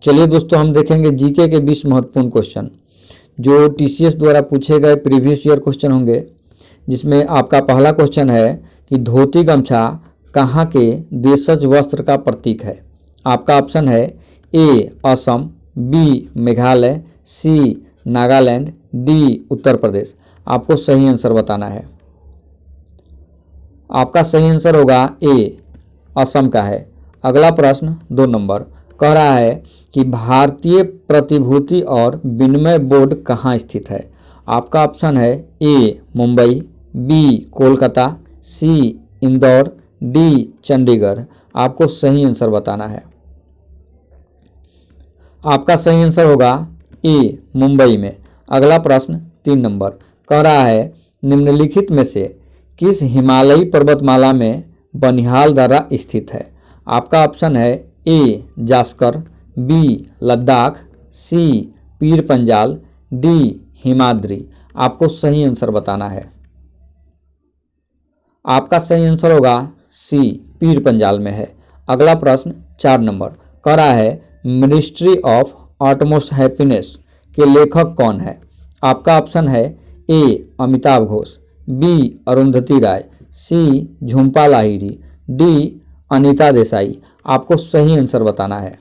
चलिए दोस्तों, हम देखेंगे जीके के 20 महत्वपूर्ण क्वेश्चन जो टीसीएस द्वारा पूछे गए प्रीवियस ईयर क्वेश्चन होंगे, जिसमें आपका पहला क्वेश्चन है कि धोती गमछा कहाँ के देशज वस्त्र का प्रतीक है। आपका ऑप्शन है ए असम, बी मेघालय, सी नागालैंड, डी उत्तर प्रदेश। आपको सही आंसर बताना है। आपका सही आंसर होगा ए असम का है। अगला प्रश्न 2 नंबर कह रहा है कि भारतीय प्रतिभूति और विनिमय बोर्ड कहाँ स्थित है। आपका ऑप्शन है ए मुंबई, बी कोलकाता, सी इंदौर, डी चंडीगढ़। आपको सही आंसर बताना है। आपका सही आंसर होगा ए मुंबई में। अगला प्रश्न 3 नंबर कह रहा है निम्नलिखित में से किस हिमालयी पर्वतमाला में बनिहाल दर्रा स्थित है। आपका ऑप्शन है ए जास्कर, बी लद्दाख, सी पीर पंजाल, डी हिमाद्री। आपको सही आंसर बताना है। आपका सही आंसर होगा सी पीर पंजाल में है। अगला प्रश्न 4 नंबर कह रहा है मिनिस्ट्री ऑफ ऑटमोस्ट हैप्पीनेस के लेखक कौन है। आपका ऑप्शन है ए अमिताभ घोष, बी अरुंधति राय, सी झुम्पा लाहिरी, डी अनीता देसाई। आपको सही आंसर बताना है।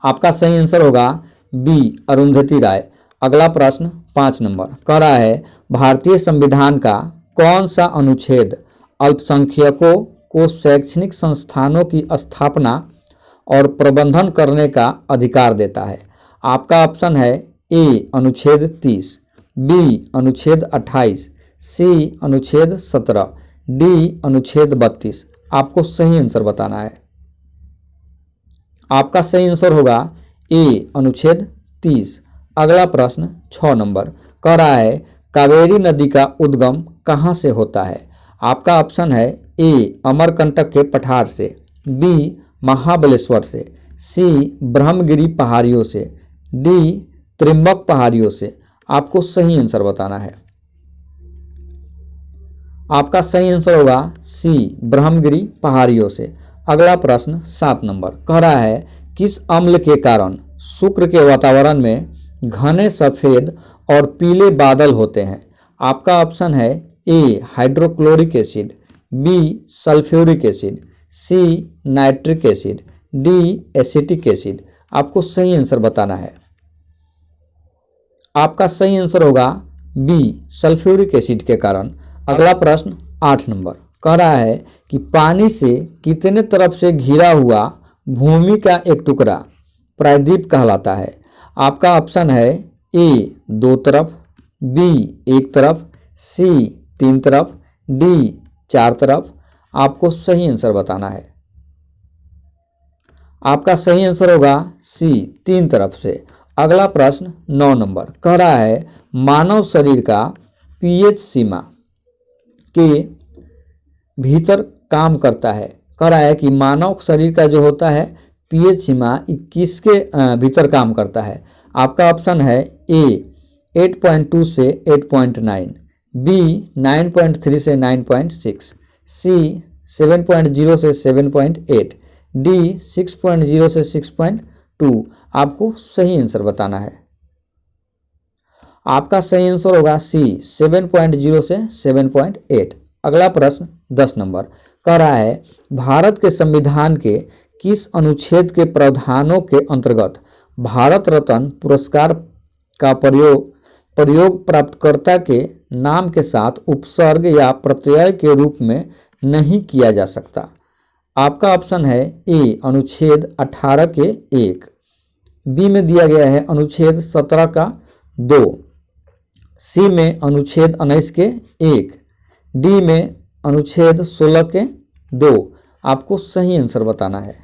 आपका सही आंसर होगा बी अरुंधति राय। अगला प्रश्न 5 नंबर कह रहा है भारतीय संविधान का कौन सा अनुच्छेद अल्पसंख्यकों को शैक्षणिक संस्थानों की स्थापना और प्रबंधन करने का अधिकार देता है। आपका ऑप्शन है ए अनुच्छेद 30, बी अनुच्छेद 28, सी अनुच्छेद 17, डी अनुच्छेद 32। आपको सही आंसर बताना है। आपका सही आंसर होगा ए अनुच्छेद 30। अगला प्रश्न 6 नंबर कह रहा है कावेरी नदी का उद्गम कहाँ से होता है। आपका ऑप्शन है ए अमरकंटक के पठार से, बी महाबलेश्वर से, सी ब्रह्मगिरी पहाड़ियों से, डी त्रिम्बक पहाड़ियों से। आपको सही आंसर बताना है। आपका सही आंसर होगा सी ब्रह्मगिरी पहाड़ियों से। अगला प्रश्न 7 नंबर कह रहा है किस अम्ल के कारण शुक्र के वातावरण में घने सफेद और पीले बादल होते हैं। आपका ऑप्शन है A hydrochloric acid, B sulphuric acid, C nitric acid, D acetic acid. आपको सही आंसर बताना है। आपका सही आंसर होगा बी सल्फ्यूरिक एसिड के कारण। अगला प्रश्न 8 नंबर कह रहा है कि पानी से कितने तरफ से घिरा हुआ भूमि का एक टुकड़ा प्रायद्वीप कहलाता है। आपका ऑप्शन है ए 2 तरफ, बी 1 तरफ, सी 3 तरफ, डी 4 तरफ। आपको सही आंसर बताना है। आपका सही आंसर होगा सी 3 तरफ से। अगला प्रश्न 9 नंबर कह रहा है मानव शरीर का पीएच सीमा के भीतर काम करता है। कह रहा है कि मानव शरीर का जो होता है पीएच सीमा किसके भीतर काम करता है। आपका ऑप्शन है ए 8.2 से 8.9, बी 9.3 से 9.6, सी 7.0 से 7.8, डी 6.0 से 6.2। आपको सही आंसर बताना है। आपका सही आंसर होगा सी 7.0 से 7.8। अगला प्रश्न 10 नंबर कह रहा है भारत के संविधान के किस अनुच्छेद के प्रावधानों के अंतर्गत भारत रत्न पुरस्कार का प्रयोग प्राप्तकर्ता के नाम के साथ उपसर्ग या प्रत्यय के रूप में नहीं किया जा सकता। आपका ऑप्शन है ए अनुच्छेद 18 के 1, बी में दिया गया है अनुच्छेद 17 का 2, सी में अनुच्छेद 19 के 1, डी में अनुच्छेद 16 के 2। आपको सही आंसर बताना है।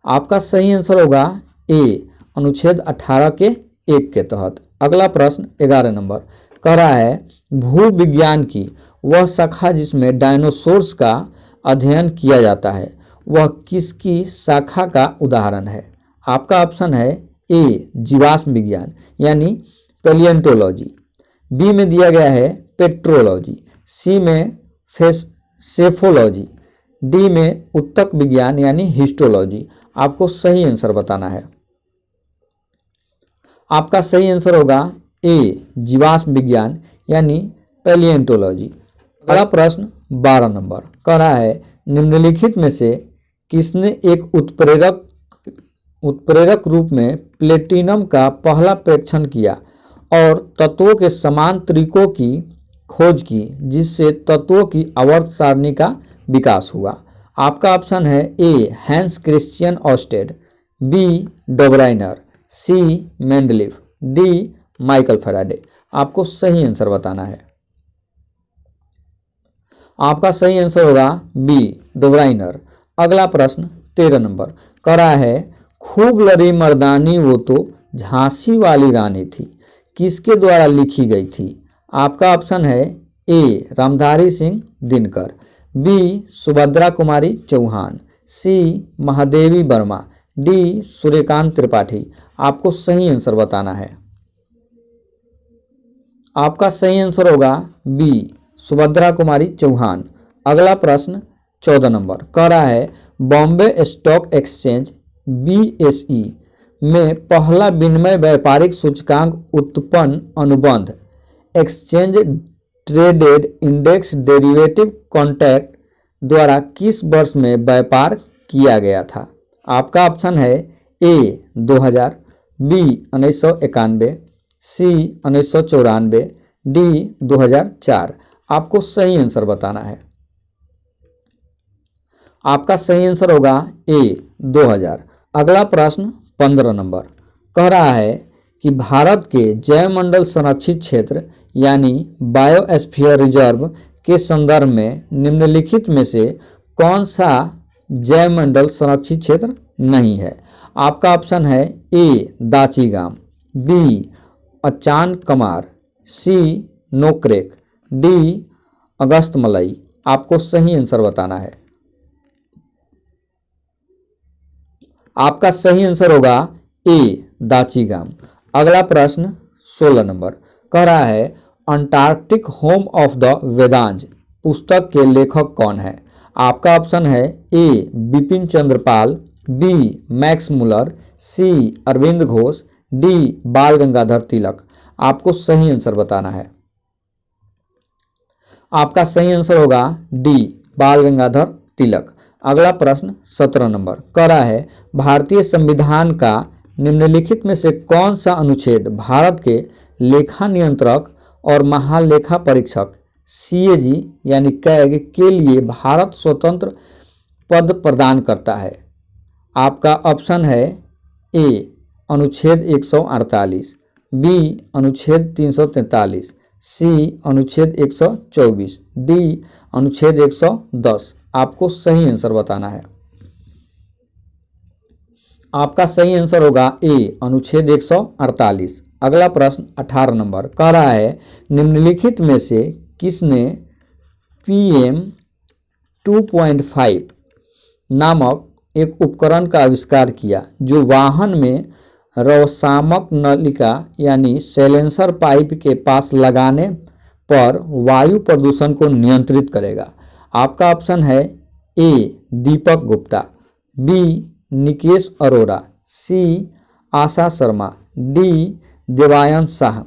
आपका सही आंसर होगा ए अनुच्छेद 18 के 1 के तहत। अगला प्रश्न 11 नंबर कह रहा है भूविज्ञान की वह शाखा जिसमें डायनासोर्स का अध्ययन किया जाता है वह किसकी शाखा का उदाहरण है। आपका ऑप्शन है ए जीवाश्म विज्ञान यानी पैलियोंटोलॉजी, बी में दिया गया है पेट्रोलॉजी, सी में सेफोलॉजी, डी में उत्तक विज्ञान यानी हिस्टोलॉजी। आपको सही आंसर बताना है। आपका सही आंसर होगा ए जीवाश्म विज्ञान यानी पैलियोंटोलॉजी। अगला प्रश्न 12 नंबर कह रहा है निम्नलिखित में से किसने एक उत्प्रेरक रूप में प्लेटिनम का पहला परीक्षण किया और तत्वों के समान तरीकों की खोज की जिससे तत्वों की आवर्त सारणी का विकास हुआ। आपका ऑप्शन है A Hans Christian Oersted, B Dobereiner, C Mendeleev, D Michael Faraday. आपको सही आंसर बताना है। आपका सही आंसर होगा बी डोब्राइनर। अगला प्रश्न 13 नंबर कह रहा है खूब लड़ी मर्दानी वो तो झांसी वाली रानी थी, किसके द्वारा लिखी गई थी। आपका ऑप्शन है ए रामधारी सिंह दिनकर, बी सुभद्रा कुमारी चौहान, सी महादेवी वर्मा, डी सूर्यकांत त्रिपाठी। आपको सही आंसर बताना है। आपका सही आंसर होगा बी सुभद्रा कुमारी चौहान। अगला प्रश्न 14 नंबर कह रहा है बॉम्बे स्टॉक एक्सचेंज BSE में पहला विनिमय व्यापारिक सूचकांक उत्पन्न अनुबंध exchange traded index derivative contract द्वारा किस वर्ष में व्यापार किया गया था। आपका ऑप्शन है ए 2000, बी 1991, सी 1994, डी 2004। आपको सही आंसर बताना है। आपका सही आंसर होगा ए 2000। अगला प्रश्न 15 नंबर कह रहा है कि भारत के जैवमंडल संरक्षित क्षेत्र यानी बायोस्फीयर रिजर्व के संदर्भ में निम्नलिखित में से कौन सा जैवमंडल संरक्षित क्षेत्र नहीं है। आपका ऑप्शन है ए दाचीगाम, बी अचान कमार, सी नोक्रेक, डी अगस्तमलई। आपको सही आंसर बताना है। आपका सही आंसर होगा ए दाचीगाम। अगला प्रश्न 16 नंबर कह रहा है अंटार्कटिक होम ऑफ द वेदांज पुस्तक के लेखक कौन है। आपका ऑप्शन है ए Bipin Chandra Pal, B Max Muller, सी अरविंद घोष, डी बाल गंगाधर तिलक। आपको सही आंसर बताना है। आपका सही आंसर होगा डी बाल गंगाधर तिलक। अगला प्रश्न 17 नंबर कह रहा है भारतीय संविधान का निम्नलिखित में से कौन सा अनुच्छेद भारत के लेखा नियंत्रक और महालेखा परीक्षक CAG यानी कैग के लिए भारत स्वतंत्र पद प्रदान करता है। आपका ऑप्शन है ए अनुच्छेद 148, बी अनुच्छेद 343, सी अनुच्छेद 124, डी अनुच्छेद 110। आपको सही आंसर बताना है। आपका सही आंसर होगा ए अनुच्छेद 148। अगला प्रश्न 18 नंबर कह रहा है निम्नलिखित में से किसने PM 2.5 नामक एक उपकरण का आविष्कार किया जो वाहन में रवसामक नलिका यानी सैलेंसर पाइप के पास लगाने पर वायु प्रदूषण को नियंत्रित करेगा। आपका ऑप्शन है ए दीपक गुप्ता, बी निकेश अरोरा, सी आशा शर्मा, डी देवायन शाह।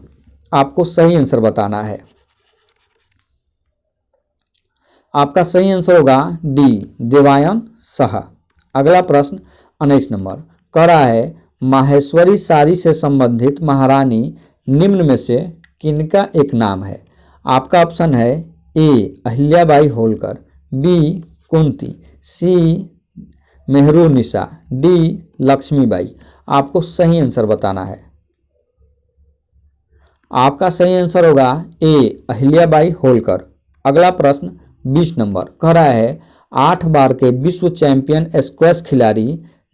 आपको सही आंसर बताना है। आपका सही आंसर होगा डी देवायन शाह। अगला प्रश्न 19 नंबर कह रहा है माहेश्वरी साड़ी से संबंधित महारानी निम्न में से किनका एक नाम है। आपका ऑप्शन है ए अहिल्याबाई होलकर, बी कुंती, सी मेहरुनिसा, डी लक्ष्मीबाई। आपको सही आंसर बताना है। आपका सही आंसर होगा ए अहिल्याबाई होलकर। अगला प्रश्न 20 नंबर कह रहा है 8 बार के विश्व चैंपियन स्क्वैश खिलाड़ी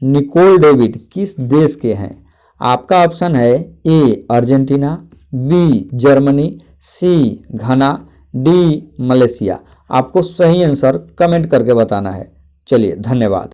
निकोल डेविड किस देश के हैं। आपका ऑप्शन है ए अर्जेंटीना, बी जर्मनी, सी घना, डी मलेशिया। आपको सही आंसर कमेंट करके बताना है। चलिए धन्यवाद।